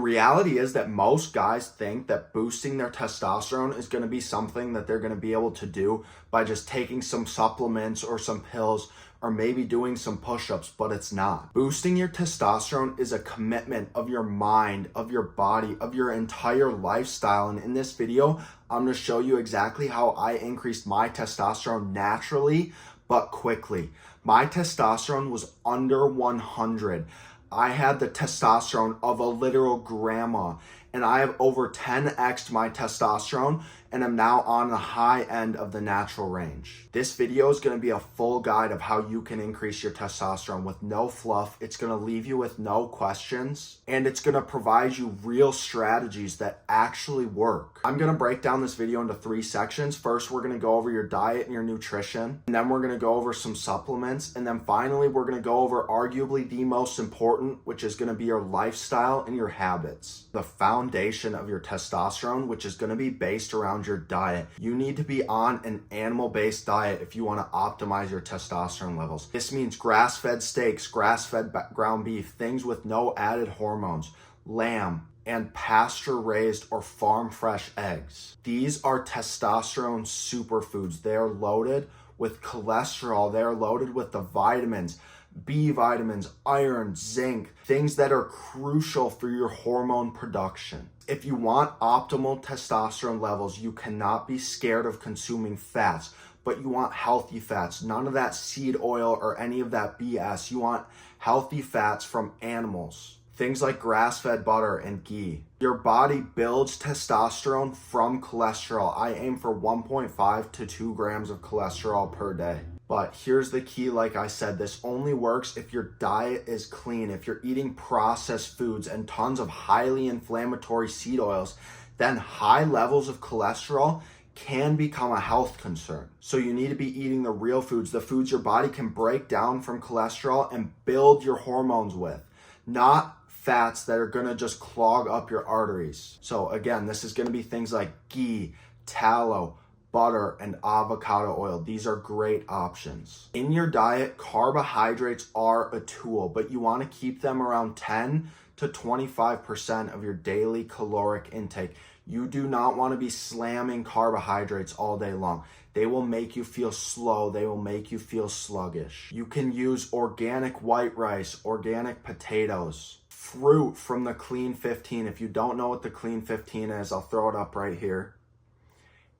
reality is that most guys think that boosting their testosterone is going to be something that they're going to be able to do by just taking some supplements or some pills or maybe doing some push-ups, but it's not. Boosting your testosterone is a commitment of your mind, of your body, of your entire lifestyle. And in this video, I'm going to show you exactly how I increased my testosterone naturally, but quickly. My testosterone was under 100. I had the testosterone of a literal grandma, and I have over 10x'd my testosterone and am now on the high end of the natural range. This video is going to be a full guide of how you can increase your testosterone with no fluff. It's going to leave you with no questions, and it's going to provide you real strategies that actually work. I'm going to break down this video into 3 sections. First, we're going to go over your diet and your nutrition, and then we're going to go over some supplements, and then finally, we're going to go over arguably the most important, which is going to be your lifestyle and your habits. The foundation of your testosterone, which is going to be based around your diet. You need to be on an animal-based diet if you want to optimize your testosterone levels. This means grass-fed steaks, grass-fed ground beef, things with no added hormones, lamb, and pasture-raised or farm-fresh eggs. These are testosterone superfoods. They are loaded with cholesterol. They are loaded with the vitamins, B vitamins, iron, zinc, things that are crucial for your hormone production. If you want optimal testosterone levels, you cannot be scared of consuming fats, but you want healthy fats. None of that seed oil or any of that BS. You want healthy fats from animals. Things like grass-fed butter and ghee. Your body builds testosterone from cholesterol. I aim for 1.5 to 2 grams of cholesterol per day. But here's the key, like I said, this only works if your diet is clean. If you're eating processed foods and tons of highly inflammatory seed oils, then high levels of cholesterol can become a health concern. So you need to be eating the real foods, the foods your body can break down from cholesterol and build your hormones with, not fats that are gonna just clog up your arteries. So again, this is gonna be things like ghee, tallow, butter, and avocado oil. These are great options. In your diet, carbohydrates are a tool, but you want to keep them around 10 to 25% of your daily caloric intake. You do not want to be slamming carbohydrates all day long. They will make you feel slow. They will make you feel sluggish. You can use organic white rice, organic potatoes, fruit from the Clean 15. If you don't know what the Clean 15 is, I'll throw it up right here.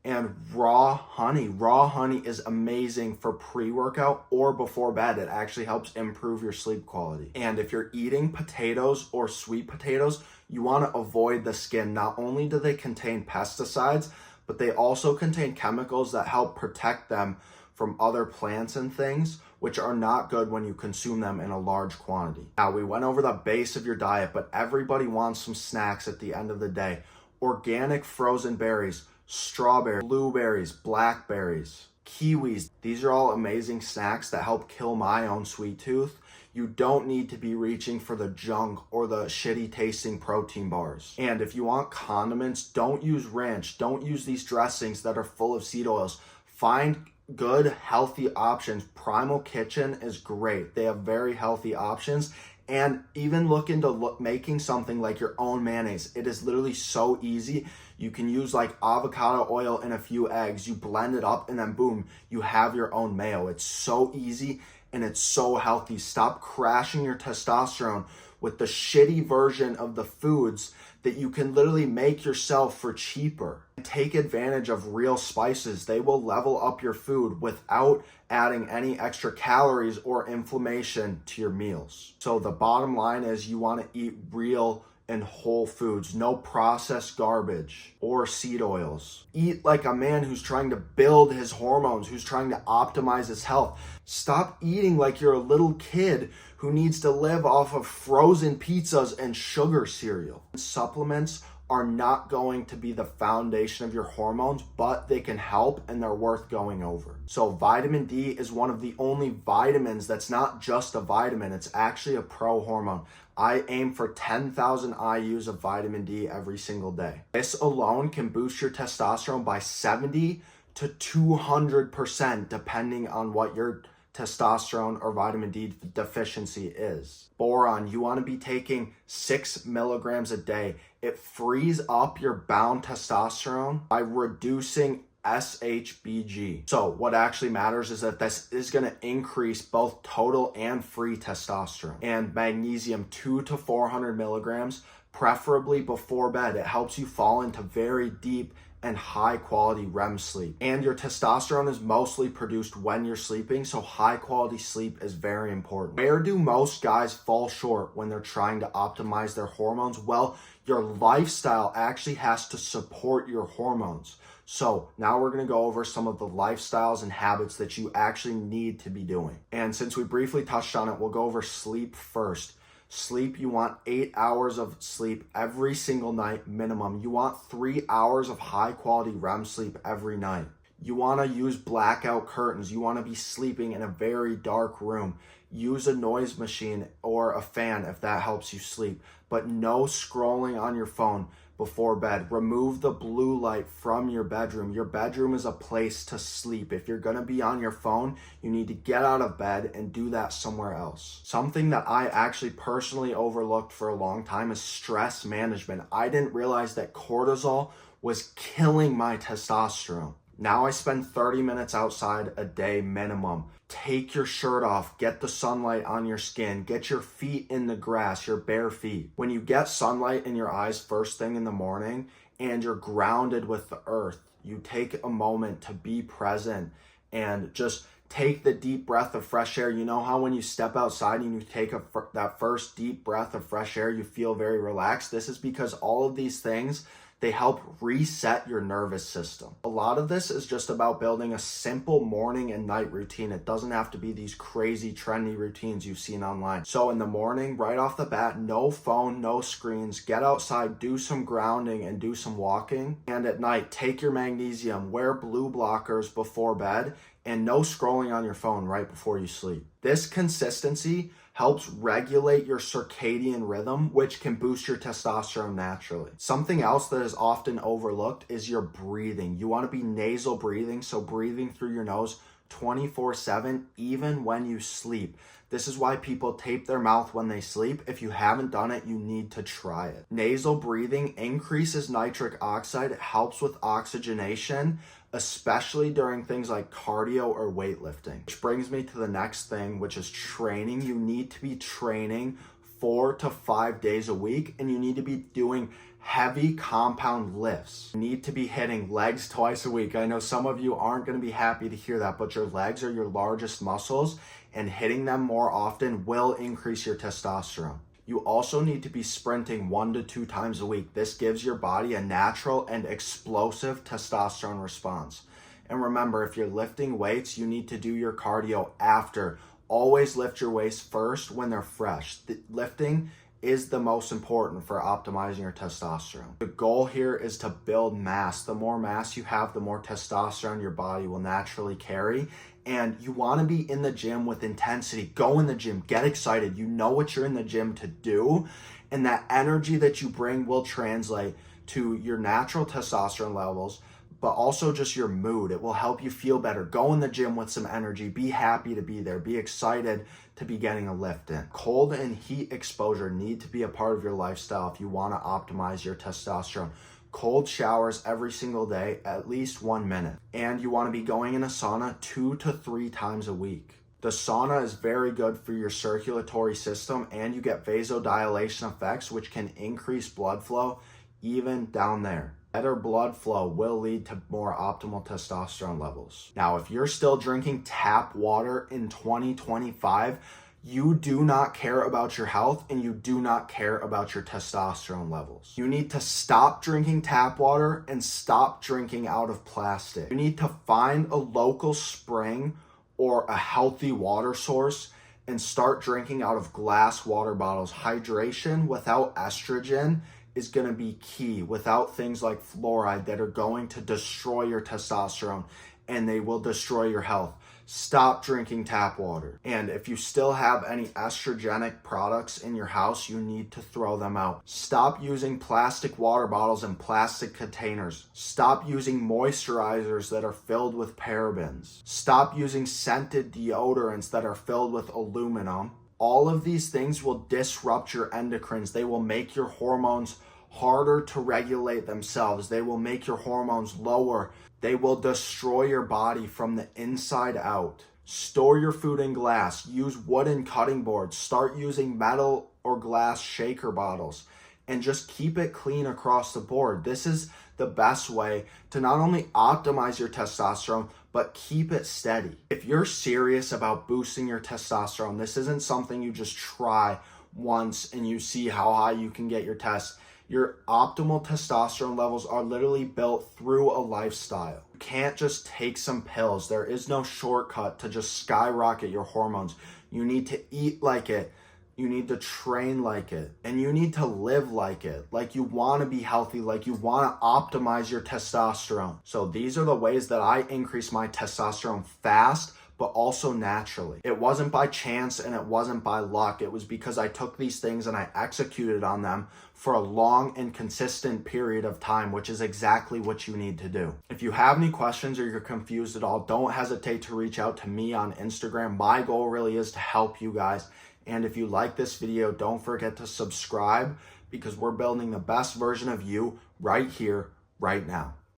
And raw honey. Raw honey is amazing for pre-workout or before bed. It actually helps improve your sleep quality. And if you're eating potatoes or sweet potatoes, you want to avoid the skin. Not only do they contain pesticides, but they also contain chemicals that help protect them from other plants and things, which are not good when you consume them in a large quantity. Now, we went over the base of your diet, but everybody wants some snacks at the end of the day. Organic frozen berries, strawberries, blueberries, blackberries, kiwis. These are all amazing snacks that help kill my own sweet tooth. You don't need to be reaching for the junk or the shitty tasting protein bars. And if you want condiments, don't use ranch. Don't use these dressings that are full of seed oils. Find good, healthy options. Primal Kitchen is great. They have very healthy options. And even look into making something like your own mayonnaise. It is literally so easy. You can use like avocado oil and a few eggs. You blend it up and then boom, you have your own mayo. It's so easy and it's so healthy. Stop crashing your testosterone with the shitty version of the foods that you can literally make yourself for cheaper. Take advantage of real spices. They will level up your food without adding any extra calories or inflammation to your meals. So the bottom line is you want to eat real and whole foods, no processed garbage or seed oils. Eat like a man who's trying to build his hormones, who's trying to optimize his health. Stop eating like you're a little kid who needs to live off of frozen pizzas and sugar cereal. Supplements are not going to be the foundation of your hormones, but they can help and they're worth going over. So vitamin D is one of the only vitamins that's not just a vitamin, it's actually a pro-hormone. I aim for 10,000 IUs of vitamin D every single day. This alone can boost your testosterone by 70 to 200% depending on what your testosterone or vitamin D deficiency is. Boron, you want to be taking 6 milligrams a day. It frees up your bound testosterone by reducing SHBG. So what actually matters is that this is going to increase both total and free testosterone. And magnesium, 200 to 400 milligrams, preferably before bed. It helps you fall into very deep and high quality REM sleep. And your testosterone is mostly produced when you're sleeping, so high quality sleep is very important. Where do most guys fall short when they're trying to optimize their hormones? Well, your lifestyle actually has to support your hormones. So now we're going to go over some of the lifestyles and habits that you actually need to be doing. And since we briefly touched on it, we'll go over sleep first. Sleep, you want 8 hours of sleep every single night minimum. You want 3 hours of high quality REM sleep every night. You want to use blackout curtains. You want to be sleeping in a very dark room. Use a noise machine or a fan if that helps you sleep, but no scrolling on your phone before bed. Remove the blue light from your bedroom. Your bedroom is a place to sleep. If you're going to be on your phone, you need to get out of bed and do that somewhere else. Something that I actually personally overlooked for a long time is stress management. I didn't realize that cortisol was killing my testosterone. Now I spend 30 minutes outside a day minimum. Take your shirt off, get the sunlight on your skin, get your feet in the grass, your bare feet. When you get sunlight in your eyes first thing in the morning and you're grounded with the earth, you take a moment to be present and just take the deep breath of fresh air. You know how when you step outside and you take that first deep breath of fresh air, you feel very relaxed? This is because all of these things, they help reset your nervous system. A lot of this is just about building a simple morning and night routine. It doesn't have to be these crazy trendy routines you've seen online. So in the morning, right off the bat, no phone, no screens, get outside, do some grounding and do some walking. And at night, take your magnesium, wear blue blockers before bed, and no scrolling on your phone right before you sleep. This consistency helps regulate your circadian rhythm, which can boost your testosterone naturally. Something else that is often overlooked is your breathing. You want to be nasal breathing, so breathing through your nose 24/7, even when you sleep. This is why people tape their mouth when they sleep. If you haven't done it, you need to try it. Nasal breathing increases nitric oxide. It helps with oxygenation, especially during things like cardio or weightlifting. Which brings me to the next thing, which is training. You need to be training 4 to 5 days a week, and you need to be doing heavy compound lifts. You need to be hitting legs twice a week. I know some of you aren't going to be happy to hear that, but your legs are your largest muscles, and hitting them more often will increase your testosterone. You also need to be sprinting 1 to 2 times a week. This gives your body a natural and explosive testosterone response. And remember, if you're lifting weights, you need to do your cardio after. Always lift your weights first when they're fresh. Lifting is the most important for optimizing your testosterone. The goal here is to build mass. The more mass you have, the more testosterone your body will naturally carry. And you want to be in the gym with intensity. Go in the gym, get excited. You know what you're in the gym to do. And that energy that you bring will translate to your natural testosterone levels, but also just your mood. It will help you feel better. Go in the gym with some energy. Be happy to be there. Be excited to be getting a lift in. Cold and heat exposure need to be a part of your lifestyle if you want to optimize your testosterone. Cold showers every single day, at least 1 minute. And you want to be going in a sauna 2 to 3 times a week. The sauna is very good for your circulatory system, and you get vasodilation effects, which can increase blood flow even down there. Better blood flow will lead to more optimal testosterone levels. Now, if you're still drinking tap water in 2025, you do not care about your health and you do not care about your testosterone levels. You need to stop drinking tap water and stop drinking out of plastic. You need to find a local spring or a healthy water source and start drinking out of glass water bottles. Hydration without estrogen is going to be key, without things like fluoride that are going to destroy your testosterone and they will destroy your health. Stop drinking tap water. And if you still have any estrogenic products in your house, you need to throw them out. Stop using plastic water bottles and plastic containers. Stop using moisturizers that are filled with parabens. Stop using scented deodorants that are filled with aluminum. All of these things will disrupt your endocrines. They will make your hormones harder to regulate themselves. They will make your hormones lower. They will destroy your body from the inside out. Store your food in glass. Use wooden cutting boards. Start using metal or glass shaker bottles. And just keep it clean across the board. This is the best way to not only optimize your testosterone, but keep it steady. If you're serious about boosting your testosterone, this isn't something you just try once and you see how high you can get your test. Your optimal testosterone levels are literally built through a lifestyle. You can't just take some pills. There is no shortcut to just skyrocket your hormones. You need to eat like it. You need to train like it. And you need to live like it. Like you want to be healthy. Like you want to optimize your testosterone. So these are the ways that I increase my testosterone fast, but also naturally. It wasn't by chance and it wasn't by luck. It was because I took these things and I executed on them for a long and consistent period of time, which is exactly what you need to do. If you have any questions or you're confused at all, don't hesitate to reach out to me on Instagram. My goal really is to help you guys. And if you like this video, don't forget to subscribe because we're building the best version of you right here, right now.